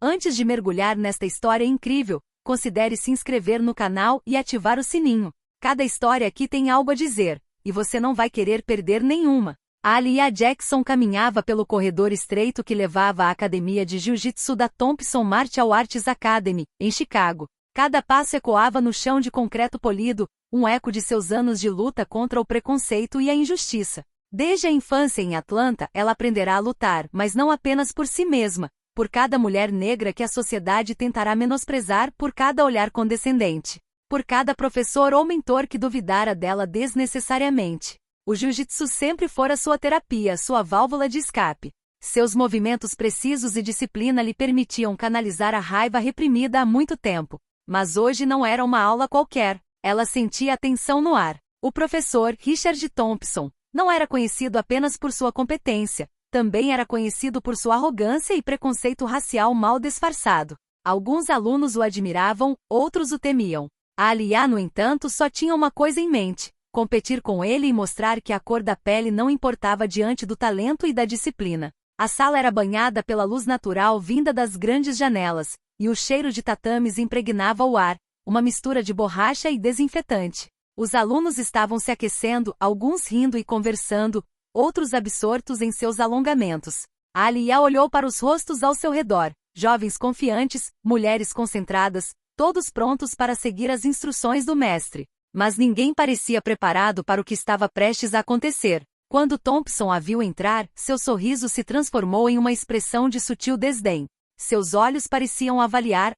Antes de mergulhar nesta história incrível, considere se inscrever no canal e ativar o sininho. Cada história aqui tem algo a dizer, e você não vai querer perder nenhuma. Aaliyah Jackson caminhava pelo corredor estreito que levava à academia de jiu-jitsu da Thompson Martial Arts Academy, em Chicago. Cada passo ecoava no chão de concreto polido, um eco de seus anos de luta contra o preconceito e a injustiça. Desde a infância em Atlanta, ela aprenderá a lutar, mas não apenas por si mesma, por cada mulher negra que a sociedade tentará menosprezar, por cada olhar condescendente, por cada professor ou mentor que duvidara dela desnecessariamente. O jiu-jitsu sempre fora sua terapia, sua válvula de escape. Seus movimentos precisos e disciplina lhe permitiam canalizar a raiva reprimida há muito tempo. Mas hoje não era uma aula qualquer, ela sentia a tensão no ar. O professor, Richard Thompson, não era conhecido apenas por sua competência, também era conhecido por sua arrogância e preconceito racial mal disfarçado. Alguns alunos o admiravam, outros o temiam. Aaliyah, no entanto, só tinha uma coisa em mente: competir com ele e mostrar que a cor da pele não importava diante do talento e da disciplina. A sala era banhada pela luz natural vinda das grandes janelas, e o cheiro de tatames impregnava o ar, uma mistura de borracha e desinfetante. Os alunos estavam se aquecendo, alguns rindo e conversando, outros absortos em seus alongamentos. Aaliyah olhou para os rostos ao seu redor, jovens confiantes, mulheres concentradas, todos prontos para seguir as instruções do mestre. Mas ninguém parecia preparado para o que estava prestes a acontecer. Quando Thompson a viu entrar, seu sorriso se transformou em uma expressão de sutil desdém. Seus olhos pareciam avaliar,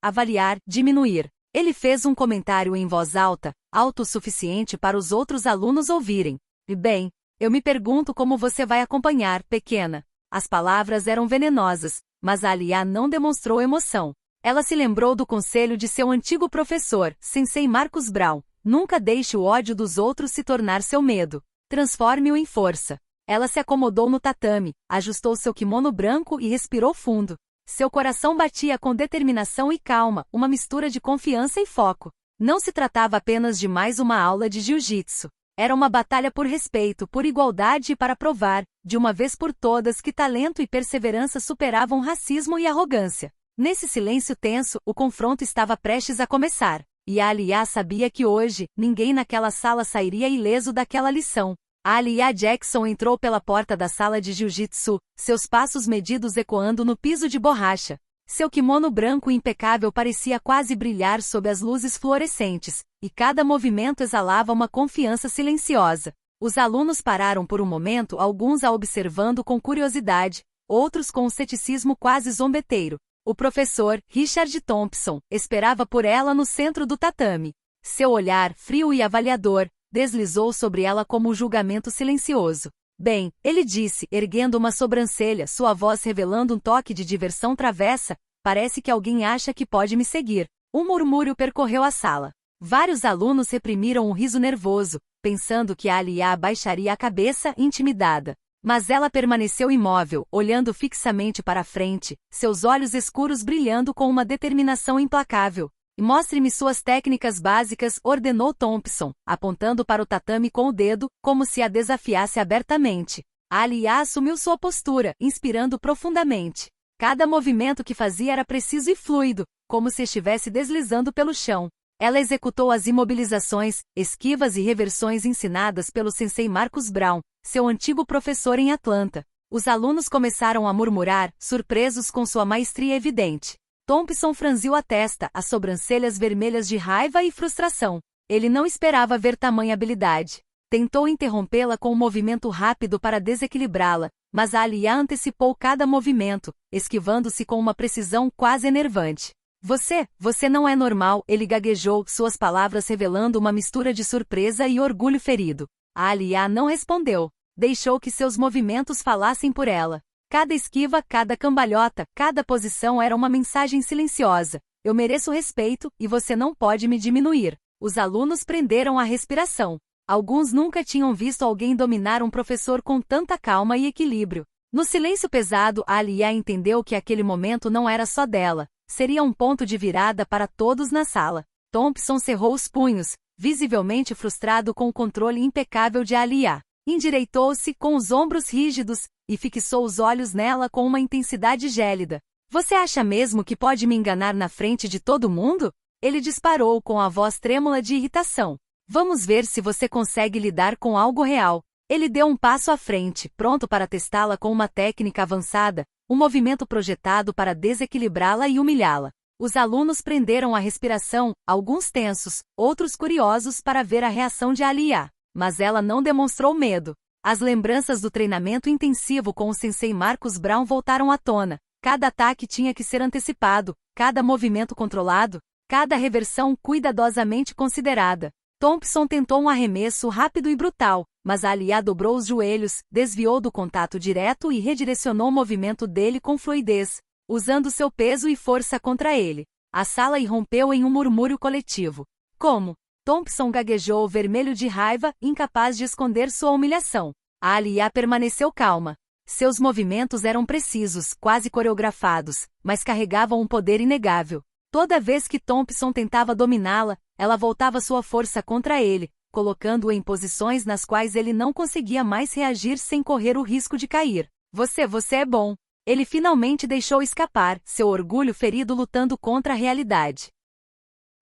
diminuir. Ele fez um comentário em voz alta, alto o suficiente para os outros alunos ouvirem. Bem, eu me pergunto como você vai acompanhar, pequena. As palavras eram venenosas, mas Aaliyah não demonstrou emoção. Ela se lembrou do conselho de seu antigo professor, Sensei Marcus Brown: nunca deixe o ódio dos outros se tornar seu medo. Transforme-o em força. Ela se acomodou no tatame, ajustou seu kimono branco e respirou fundo. Seu coração batia com determinação e calma, uma mistura de confiança e foco. Não se tratava apenas de mais uma aula de jiu-jitsu. Era uma batalha por respeito, por igualdade e para provar, de uma vez por todas, que talento e perseverança superavam racismo e arrogância. Nesse silêncio tenso, o confronto estava prestes a começar. E Aaliyah sabia que hoje, ninguém naquela sala sairia ileso daquela lição. Aaliyah Jackson entrou pela porta da sala de jiu-jitsu, seus passos medidos ecoando no piso de borracha. Seu kimono branco impecável parecia quase brilhar sob as luzes fluorescentes, e cada movimento exalava uma confiança silenciosa. Os alunos pararam por um momento, alguns a observando com curiosidade, outros com um ceticismo quase zombeteiro. O professor, Richard Thompson, esperava por ela no centro do tatame. Seu olhar, frio e avaliador, deslizou sobre ela como um julgamento silencioso. Bem, ele disse, erguendo uma sobrancelha, sua voz revelando um toque de diversão travessa, parece que alguém acha que pode me seguir. Um murmúrio percorreu a sala. Vários alunos reprimiram um riso nervoso, pensando que Aaliyah baixaria a cabeça, intimidada. Mas ela permaneceu imóvel, olhando fixamente para a frente, seus olhos escuros brilhando com uma determinação implacável. Mostre-me suas técnicas básicas, ordenou Thompson, apontando para o tatame com o dedo, como se a desafiasse abertamente. Aaliyah assumiu sua postura, inspirando profundamente. Cada movimento que fazia era preciso e fluido, como se estivesse deslizando pelo chão. Ela executou as imobilizações, esquivas e reversões ensinadas pelo sensei Marcus Brown, seu antigo professor em Atlanta. Os alunos começaram a murmurar, surpresos com sua maestria evidente. Thompson franziu a testa, as sobrancelhas vermelhas de raiva e frustração. Ele não esperava ver tamanha habilidade. Tentou interrompê-la com um movimento rápido para desequilibrá-la, mas Aaliyah antecipou cada movimento, esquivando-se com uma precisão quase enervante. Você não é normal, ele gaguejou, suas palavras revelando uma mistura de surpresa e orgulho ferido. Aaliyah não respondeu. Deixou que seus movimentos falassem por ela. Cada esquiva, cada cambalhota, cada posição era uma mensagem silenciosa. Eu mereço respeito, e você não pode me diminuir. Os alunos prenderam a respiração. Alguns nunca tinham visto alguém dominar um professor com tanta calma e equilíbrio. No silêncio pesado, Aaliyah entendeu que aquele momento não era só dela. Seria um ponto de virada para todos na sala. Thompson cerrou os punhos, visivelmente frustrado com o controle impecável de Aaliyah. Endireitou-se, com os ombros rígidos, e fixou os olhos nela com uma intensidade gélida. Você acha mesmo que pode me enganar na frente de todo mundo? Ele disparou com a voz trêmula de irritação. Vamos ver se você consegue lidar com algo real. Ele deu um passo à frente, pronto para testá-la com uma técnica avançada, um movimento projetado para desequilibrá-la e humilhá-la. Os alunos prenderam a respiração, alguns tensos, outros curiosos para ver a reação de Alia. Mas ela não demonstrou medo. As lembranças do treinamento intensivo com o sensei Marcus Brown voltaram à tona. Cada ataque tinha que ser antecipado, cada movimento controlado, cada reversão cuidadosamente considerada. Thompson tentou um arremesso rápido e brutal, mas Alia dobrou os joelhos, desviou do contato direto e redirecionou o movimento dele com fluidez, usando seu peso e força contra ele. A sala irrompeu em um murmúrio coletivo. Como? Thompson gaguejou, vermelho de raiva, incapaz de esconder sua humilhação. A Alia permaneceu calma. Seus movimentos eram precisos, quase coreografados, mas carregavam um poder inegável. Toda vez que Thompson tentava dominá-la, ela voltava sua força contra ele, colocando-o em posições nas quais ele não conseguia mais reagir sem correr o risco de cair. Você é bom. Ele finalmente deixou escapar, seu orgulho ferido lutando contra a realidade.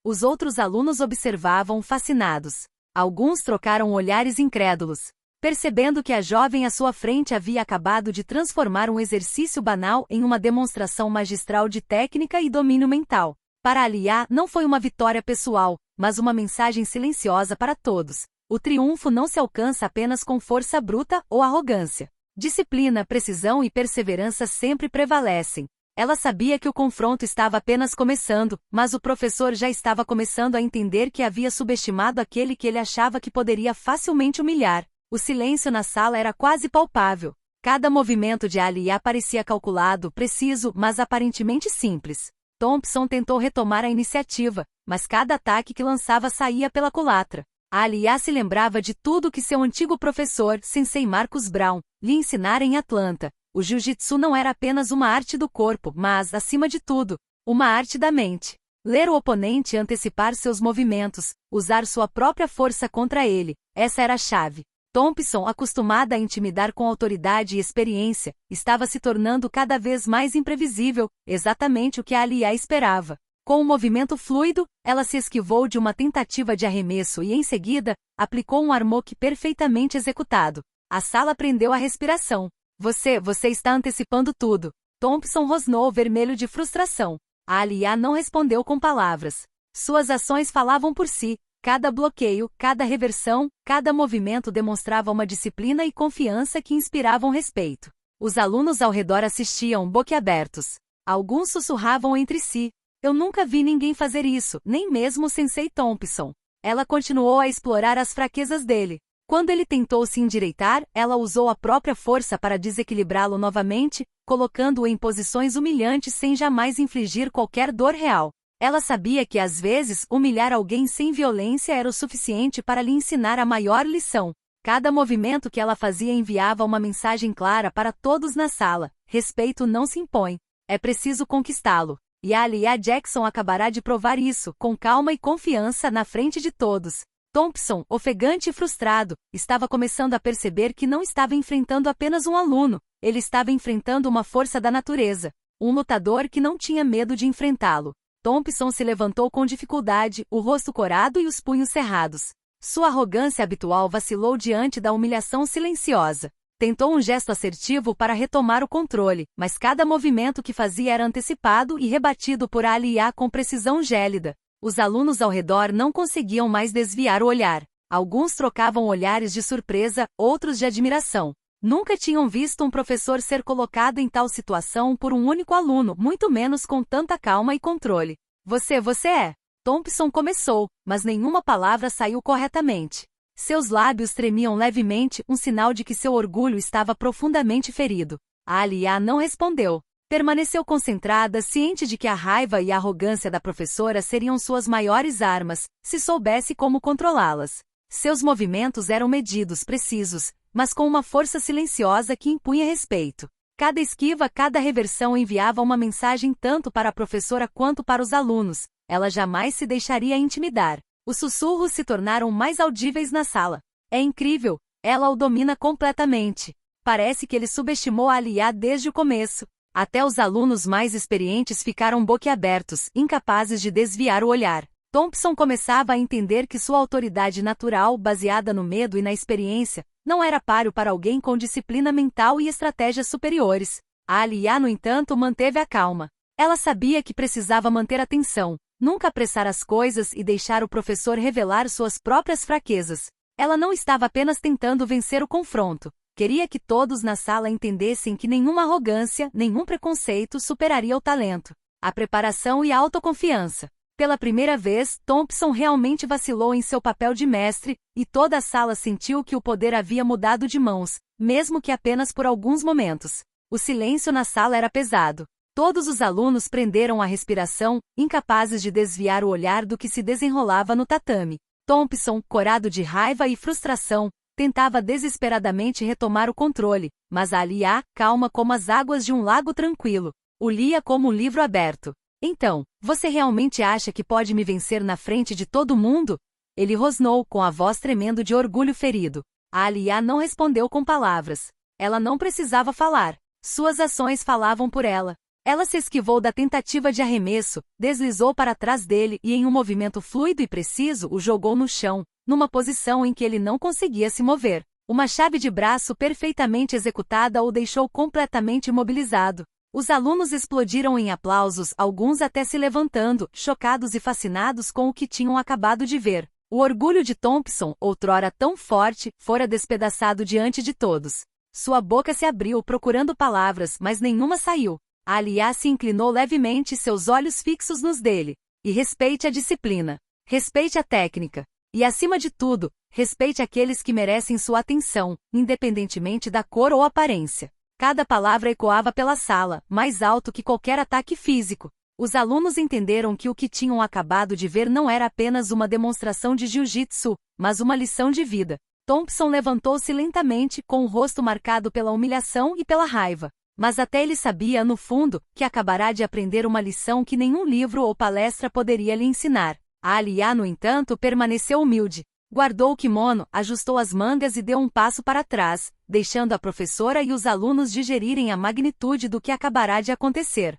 Os outros alunos observavam fascinados. Alguns trocaram olhares incrédulos, percebendo que a jovem à sua frente havia acabado de transformar um exercício banal em uma demonstração magistral de técnica e domínio mental. Para Alia, não foi uma vitória pessoal, mas uma mensagem silenciosa para todos. O triunfo não se alcança apenas com força bruta ou arrogância. Disciplina, precisão e perseverança sempre prevalecem. Ela sabia que o confronto estava apenas começando, mas o professor já estava começando a entender que havia subestimado aquele que ele achava que poderia facilmente humilhar. O silêncio na sala era quase palpável. Cada movimento de Alia parecia calculado, preciso, mas aparentemente simples. Thompson tentou retomar a iniciativa, mas cada ataque que lançava saía pela culatra. Alia se lembrava de tudo que seu antigo professor, Sensei Marcus Brown, lhe ensinara em Atlanta. O jiu-jitsu não era apenas uma arte do corpo, mas, acima de tudo, uma arte da mente. Ler o oponente e antecipar seus movimentos, usar sua própria força contra ele, essa era a chave. Thompson, acostumada a intimidar com autoridade e experiência, estava se tornando cada vez mais imprevisível, exatamente o que Alia esperava. Com um movimento fluido, ela se esquivou de uma tentativa de arremesso e, em seguida, aplicou um armlock perfeitamente executado. A sala prendeu a respiração. Você está antecipando tudo. Thompson rosnou vermelho de frustração. A Alia não respondeu com palavras. Suas ações falavam por si. Cada bloqueio, cada reversão, cada movimento demonstrava uma disciplina e confiança que inspiravam respeito. Os alunos ao redor assistiam, boquiabertos. Alguns sussurravam entre si. Eu nunca vi ninguém fazer isso, nem mesmo o Sensei Thompson. Ela continuou a explorar as fraquezas dele. Quando ele tentou se endireitar, ela usou a própria força para desequilibrá-lo novamente, colocando-o em posições humilhantes sem jamais infligir qualquer dor real. Ela sabia que às vezes humilhar alguém sem violência era o suficiente para lhe ensinar a maior lição. Cada movimento que ela fazia enviava uma mensagem clara para todos na sala: respeito não se impõe, é preciso conquistá-lo. E Alia Jackson acabará de provar isso, com calma e confiança na frente de todos. Thompson, ofegante e frustrado, estava começando a perceber que não estava enfrentando apenas um aluno, ele estava enfrentando uma força da natureza, um lutador que não tinha medo de enfrentá-lo. Thompson se levantou com dificuldade, o rosto corado e os punhos cerrados. Sua arrogância habitual vacilou diante da humilhação silenciosa. Tentou um gesto assertivo para retomar o controle, mas cada movimento que fazia era antecipado e rebatido por Alia com precisão gélida. Os alunos ao redor não conseguiam mais desviar o olhar. Alguns trocavam olhares de surpresa, outros de admiração. Nunca tinham visto um professor ser colocado em tal situação por um único aluno, muito menos com tanta calma e controle. Você é. Thompson começou, mas nenhuma palavra saiu corretamente. Seus lábios tremiam levemente, um sinal de que seu orgulho estava profundamente ferido. A Alia não respondeu. Permaneceu concentrada, ciente de que a raiva e a arrogância da professora seriam suas maiores armas, se soubesse como controlá-las. Seus movimentos eram medidos, precisos, mas com uma força silenciosa que impunha respeito. Cada esquiva, cada reversão enviava uma mensagem tanto para a professora quanto para os alunos. Ela jamais se deixaria intimidar. Os sussurros se tornaram mais audíveis na sala. É incrível, ela o domina completamente. Parece que ele subestimou a Alia desde o começo. Até os alunos mais experientes ficaram boquiabertos, incapazes de desviar o olhar. Thompson começava a entender que sua autoridade natural, baseada no medo e na experiência, não era páreo para alguém com disciplina mental e estratégias superiores. A Alia, no entanto, manteve a calma. Ela sabia que precisava manter atenção, nunca apressar as coisas e deixar o professor revelar suas próprias fraquezas. Ela não estava apenas tentando vencer o confronto. Queria que todos na sala entendessem que nenhuma arrogância, nenhum preconceito superaria o talento, a preparação e a autoconfiança. Pela primeira vez, Thompson realmente vacilou em seu papel de mestre, e toda a sala sentiu que o poder havia mudado de mãos, mesmo que apenas por alguns momentos. O silêncio na sala era pesado. Todos os alunos prenderam a respiração, incapazes de desviar o olhar do que se desenrolava no tatame. Thompson, corado de raiva e frustração, tentava desesperadamente retomar o controle, mas a Alia, calma como as águas de um lago tranquilo, o lia como um livro aberto. Então, você realmente acha que pode me vencer na frente de todo mundo? Ele rosnou com a voz tremendo de orgulho ferido. A Alia não respondeu com palavras. Ela não precisava falar. Suas ações falavam por ela. Ela se esquivou da tentativa de arremesso, deslizou para trás dele e em um movimento fluido e preciso o jogou no chão, numa posição em que ele não conseguia se mover. Uma chave de braço perfeitamente executada o deixou completamente imobilizado. Os alunos explodiram em aplausos, alguns até se levantando, chocados e fascinados com o que tinham acabado de ver. O orgulho de Thompson, outrora tão forte, fora despedaçado diante de todos. Sua boca se abriu procurando palavras, mas nenhuma saiu. A Alia se inclinou levemente, seus olhos fixos nos dele. E respeite a disciplina. Respeite a técnica. E acima de tudo, respeite aqueles que merecem sua atenção, independentemente da cor ou aparência. Cada palavra ecoava pela sala, mais alto que qualquer ataque físico. Os alunos entenderam que o que tinham acabado de ver não era apenas uma demonstração de jiu-jitsu, mas uma lição de vida. Thompson levantou-se lentamente, com o rosto marcado pela humilhação e pela raiva. Mas até ele sabia, no fundo, que acabará de aprender uma lição que nenhum livro ou palestra poderia lhe ensinar. A Alia, no entanto, permaneceu humilde. Guardou o kimono, ajustou as mangas e deu um passo para trás, deixando a professora e os alunos digerirem a magnitude do que acabará de acontecer.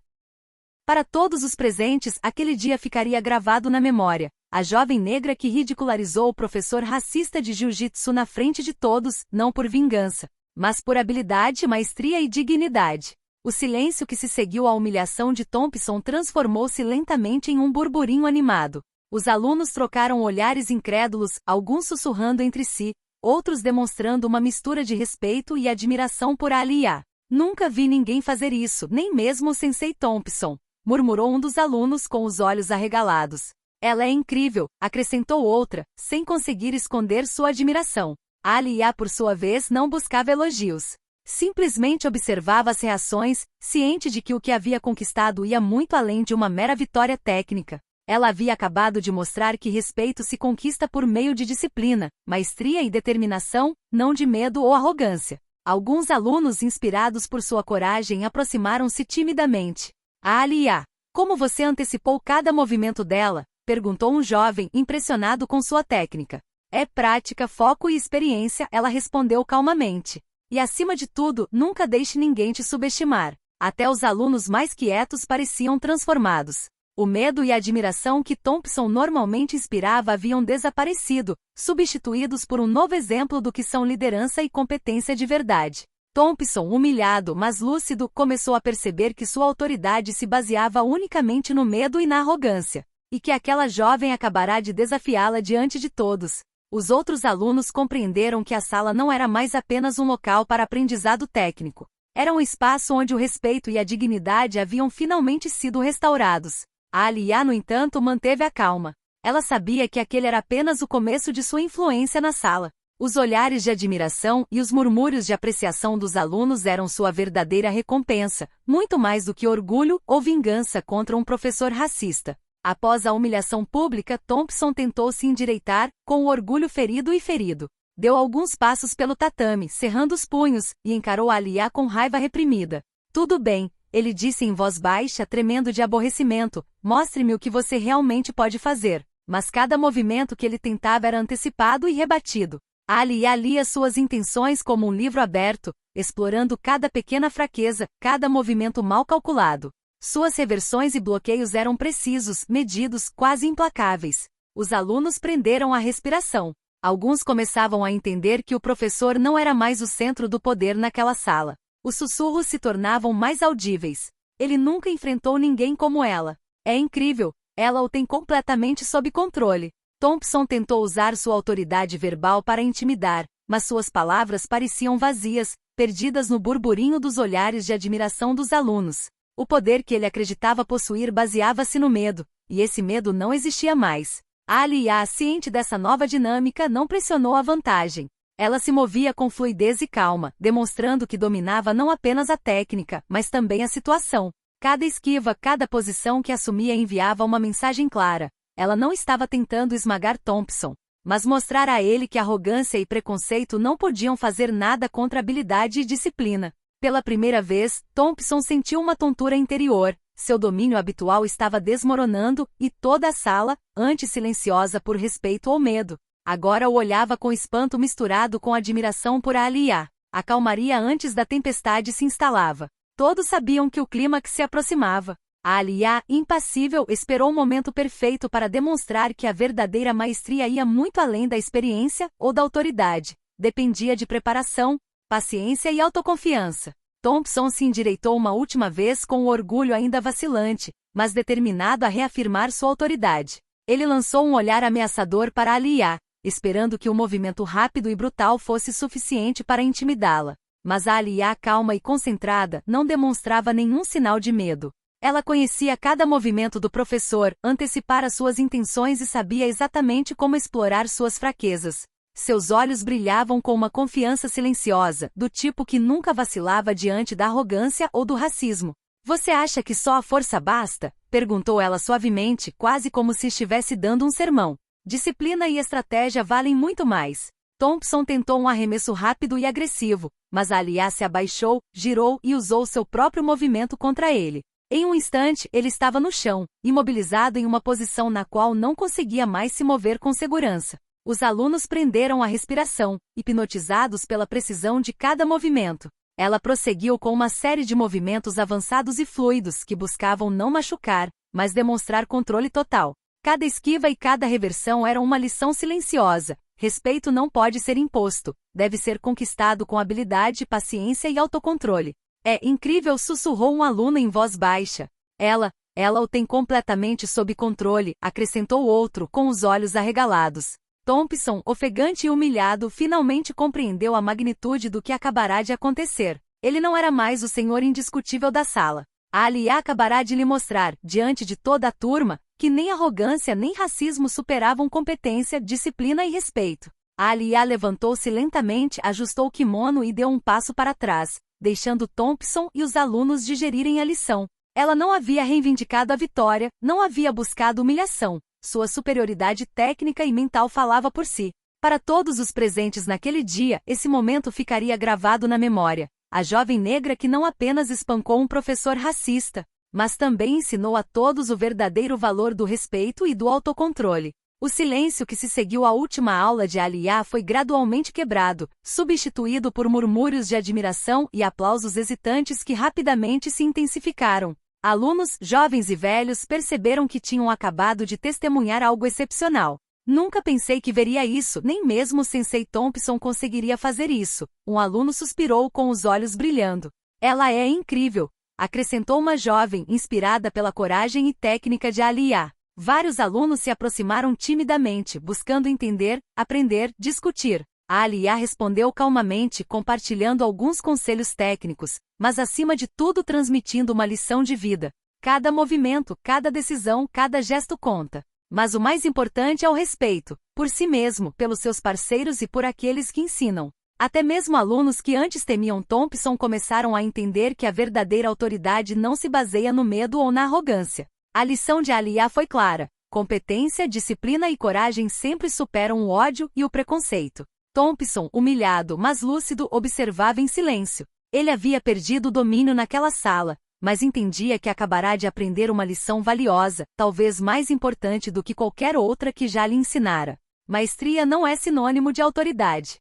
Para todos os presentes, aquele dia ficaria gravado na memória. A jovem negra que ridicularizou o professor racista de jiu-jitsu na frente de todos, não por vingança, mas por habilidade, maestria e dignidade. O silêncio que se seguiu à humilhação de Thompson transformou-se lentamente em um burburinho animado. Os alunos trocaram olhares incrédulos, alguns sussurrando entre si, outros demonstrando uma mistura de respeito e admiração por Alia. Nunca vi ninguém fazer isso, nem mesmo o sensei Thompson, murmurou um dos alunos com os olhos arregalados. Ela é incrível, acrescentou outra, sem conseguir esconder sua admiração. A Alia, por sua vez, não buscava elogios. Simplesmente observava as reações, ciente de que o que havia conquistado ia muito além de uma mera vitória técnica. Ela havia acabado de mostrar que respeito se conquista por meio de disciplina, maestria e determinação, não de medo ou arrogância. Alguns alunos, inspirados por sua coragem, aproximaram-se timidamente. A Alia, como você antecipou cada movimento dela? Perguntou um jovem, impressionado com sua técnica. É prática, foco e experiência, ela respondeu calmamente. E acima de tudo, nunca deixe ninguém te subestimar. Até os alunos mais quietos pareciam transformados. O medo e a admiração que Thompson normalmente inspirava haviam desaparecido, substituídos por um novo exemplo do que são liderança e competência de verdade. Thompson, humilhado, mas lúcido, começou a perceber que sua autoridade se baseava unicamente no medo e na arrogância, e que aquela jovem acabará de desafiá-la diante de todos. Os outros alunos compreenderam que a sala não era mais apenas um local para aprendizado técnico. Era um espaço onde o respeito e a dignidade haviam finalmente sido restaurados. A Alia, no entanto, manteve a calma. Ela sabia que aquele era apenas o começo de sua influência na sala. Os olhares de admiração e os murmúrios de apreciação dos alunos eram sua verdadeira recompensa, muito mais do que orgulho ou vingança contra um professor racista. Após a humilhação pública, Thompson tentou se endireitar, com o orgulho ferido. Deu alguns passos pelo tatame, cerrando os punhos, e encarou a Alia com raiva reprimida. Tudo bem, ele disse em voz baixa, tremendo de aborrecimento, mostre-me o que você realmente pode fazer. Mas cada movimento que ele tentava era antecipado e rebatido. A Alia lia suas intenções como um livro aberto, explorando cada pequena fraqueza, cada movimento mal calculado. Suas reversões e bloqueios eram precisos, medidos, quase implacáveis. Os alunos prenderam a respiração. Alguns começavam a entender que o professor não era mais o centro do poder naquela sala. Os sussurros se tornavam mais audíveis. Ele nunca enfrentou ninguém como ela. É incrível, ela o tem completamente sob controle. Thompson tentou usar sua autoridade verbal para intimidar, mas suas palavras pareciam vazias, perdidas no burburinho dos olhares de admiração dos alunos. O poder que ele acreditava possuir baseava-se no medo, e esse medo não existia mais. Alia, ciente dessa nova dinâmica, não pressionou a vantagem. Ela se movia com fluidez e calma, demonstrando que dominava não apenas a técnica, mas também a situação. Cada esquiva, cada posição que assumia enviava uma mensagem clara. Ela não estava tentando esmagar Thompson, mas mostrar a ele que arrogância e preconceito não podiam fazer nada contra habilidade e disciplina. Pela primeira vez, Thompson sentiu uma tontura interior. Seu domínio habitual estava desmoronando, e toda a sala, antes silenciosa por respeito ou medo, agora o olhava com espanto misturado com admiração por Alia. A calmaria antes da tempestade se instalava. Todos sabiam que o clímax se aproximava. Alia, impassível, esperou o momento perfeito para demonstrar que a verdadeira maestria ia muito além da experiência ou da autoridade. Dependia de preparação, paciência e autoconfiança. Thompson se endireitou uma última vez com o orgulho ainda vacilante, mas determinado a reafirmar sua autoridade. Ele lançou um olhar ameaçador para Alia, esperando que o movimento rápido e brutal fosse suficiente para intimidá-la. Mas a Alia, calma e concentrada, não demonstrava nenhum sinal de medo. Ela conhecia cada movimento do professor, antecipara suas intenções e sabia exatamente como explorar suas fraquezas. Seus olhos brilhavam com uma confiança silenciosa, do tipo que nunca vacilava diante da arrogância ou do racismo. "Você acha que só a força basta?" perguntou ela suavemente, quase como se estivesse dando um sermão. "Disciplina e estratégia valem muito mais." Thompson tentou um arremesso rápido e agressivo, mas Alia se abaixou, girou e usou seu próprio movimento contra ele. Em um instante, ele estava no chão, imobilizado em uma posição na qual não conseguia mais se mover com segurança. Os alunos prenderam a respiração, hipnotizados pela precisão de cada movimento. Ela prosseguiu com uma série de movimentos avançados e fluidos que buscavam não machucar, mas demonstrar controle total. Cada esquiva e cada reversão eram uma lição silenciosa. Respeito não pode ser imposto, deve ser conquistado com habilidade, paciência e autocontrole. "É incrível", sussurrou um aluno em voz baixa. Ela o tem completamente sob controle", acrescentou outro, com os olhos arregalados. Thompson, ofegante e humilhado, finalmente compreendeu a magnitude do que acabará de acontecer. Ele não era mais o senhor indiscutível da sala. Alia acabará de lhe mostrar, diante de toda a turma, que nem arrogância nem racismo superavam competência, disciplina e respeito. Alia levantou-se lentamente, ajustou o kimono e deu um passo para trás, deixando Thompson e os alunos digerirem a lição. Ela não havia reivindicado a vitória, não havia buscado humilhação. Sua superioridade técnica e mental falava por si. Para todos os presentes naquele dia, esse momento ficaria gravado na memória. A jovem negra que não apenas espancou um professor racista, mas também ensinou a todos o verdadeiro valor do respeito e do autocontrole. O silêncio que se seguiu à última aula de Alia foi gradualmente quebrado, substituído por murmúrios de admiração e aplausos hesitantes que rapidamente se intensificaram. Alunos, jovens e velhos, perceberam que tinham acabado de testemunhar algo excepcional. "Nunca pensei que veria isso, nem mesmo o Sensei Thompson conseguiria fazer isso." Um aluno suspirou com os olhos brilhando. "Ela é incrível", acrescentou uma jovem, inspirada pela coragem e técnica de Alia. Vários alunos se aproximaram timidamente, buscando entender, aprender, discutir. Alia respondeu calmamente, compartilhando alguns conselhos técnicos, mas acima de tudo transmitindo uma lição de vida. Cada movimento, cada decisão, cada gesto conta. Mas o mais importante é o respeito, por si mesmo, pelos seus parceiros e por aqueles que ensinam. Até mesmo alunos que antes temiam Thompson começaram a entender que a verdadeira autoridade não se baseia no medo ou na arrogância. A lição de Alia foi clara: competência, disciplina e coragem sempre superam o ódio e o preconceito. Thompson, humilhado, mas lúcido, observava em silêncio. Ele havia perdido o domínio naquela sala, mas entendia que acabará de aprender uma lição valiosa, talvez mais importante do que qualquer outra que já lhe ensinara. Maestria não é sinônimo de autoridade.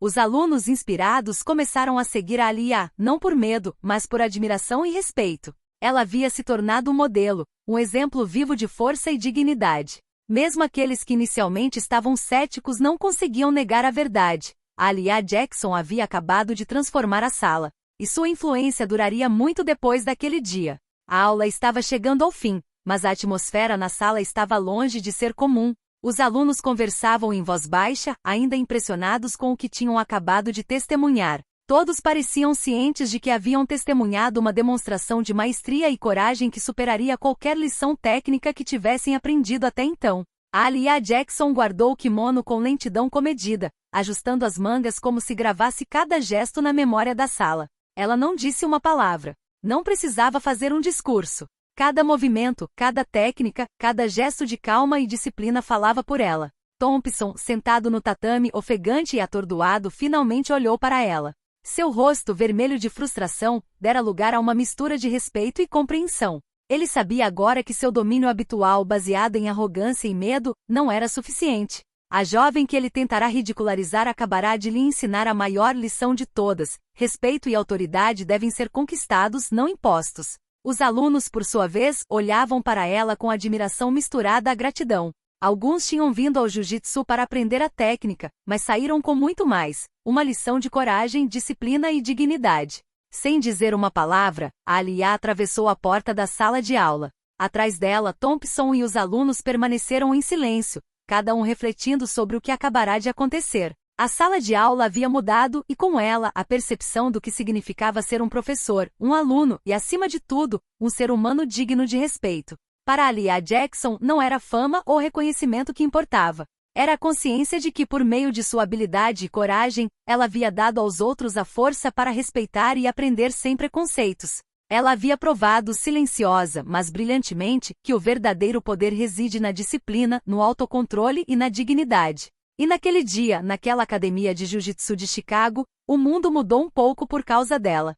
Os alunos inspirados começaram a seguir a Alia, não por medo, mas por admiração e respeito. Ela havia se tornado um modelo, um exemplo vivo de força e dignidade. Mesmo aqueles que inicialmente estavam céticos não conseguiam negar a verdade. A Alia Jackson havia acabado de transformar a sala, e sua influência duraria muito depois daquele dia. A aula estava chegando ao fim, mas a atmosfera na sala estava longe de ser comum. Os alunos conversavam em voz baixa, ainda impressionados com o que tinham acabado de testemunhar. Todos pareciam cientes de que haviam testemunhado uma demonstração de maestria e coragem que superaria qualquer lição técnica que tivessem aprendido até então. A Alia Jackson guardou o kimono com lentidão comedida, ajustando as mangas como se gravasse cada gesto na memória da sala. Ela não disse uma palavra. Não precisava fazer um discurso. Cada movimento, cada técnica, cada gesto de calma e disciplina falava por ela. Thompson, sentado no tatame ofegante e atordoado, finalmente olhou para ela. Seu rosto, vermelho de frustração, dera lugar a uma mistura de respeito e compreensão. Ele sabia agora que seu domínio habitual, baseado em arrogância e medo, não era suficiente. A jovem que ele tentará ridicularizar acabará de lhe ensinar a maior lição de todas: respeito e autoridade devem ser conquistados, não impostos. Os alunos, por sua vez, olhavam para ela com admiração misturada à gratidão. Alguns tinham vindo ao jiu-jitsu para aprender a técnica, mas saíram com muito mais: uma lição de coragem, disciplina e dignidade. Sem dizer uma palavra, a Alia atravessou a porta da sala de aula. Atrás dela, Thompson e os alunos permaneceram em silêncio, cada um refletindo sobre o que acabará de acontecer. A sala de aula havia mudado e, com ela, a percepção do que significava ser um professor, um aluno e, acima de tudo, um ser humano digno de respeito. Para Alia Jackson, não era fama ou reconhecimento que importava. Era a consciência de que, por meio de sua habilidade e coragem, ela havia dado aos outros a força para respeitar e aprender sem preconceitos. Ela havia provado, silenciosa, mas brilhantemente, que o verdadeiro poder reside na disciplina, no autocontrole e na dignidade. E naquele dia, naquela academia de jiu-jitsu de Chicago, o mundo mudou um pouco por causa dela.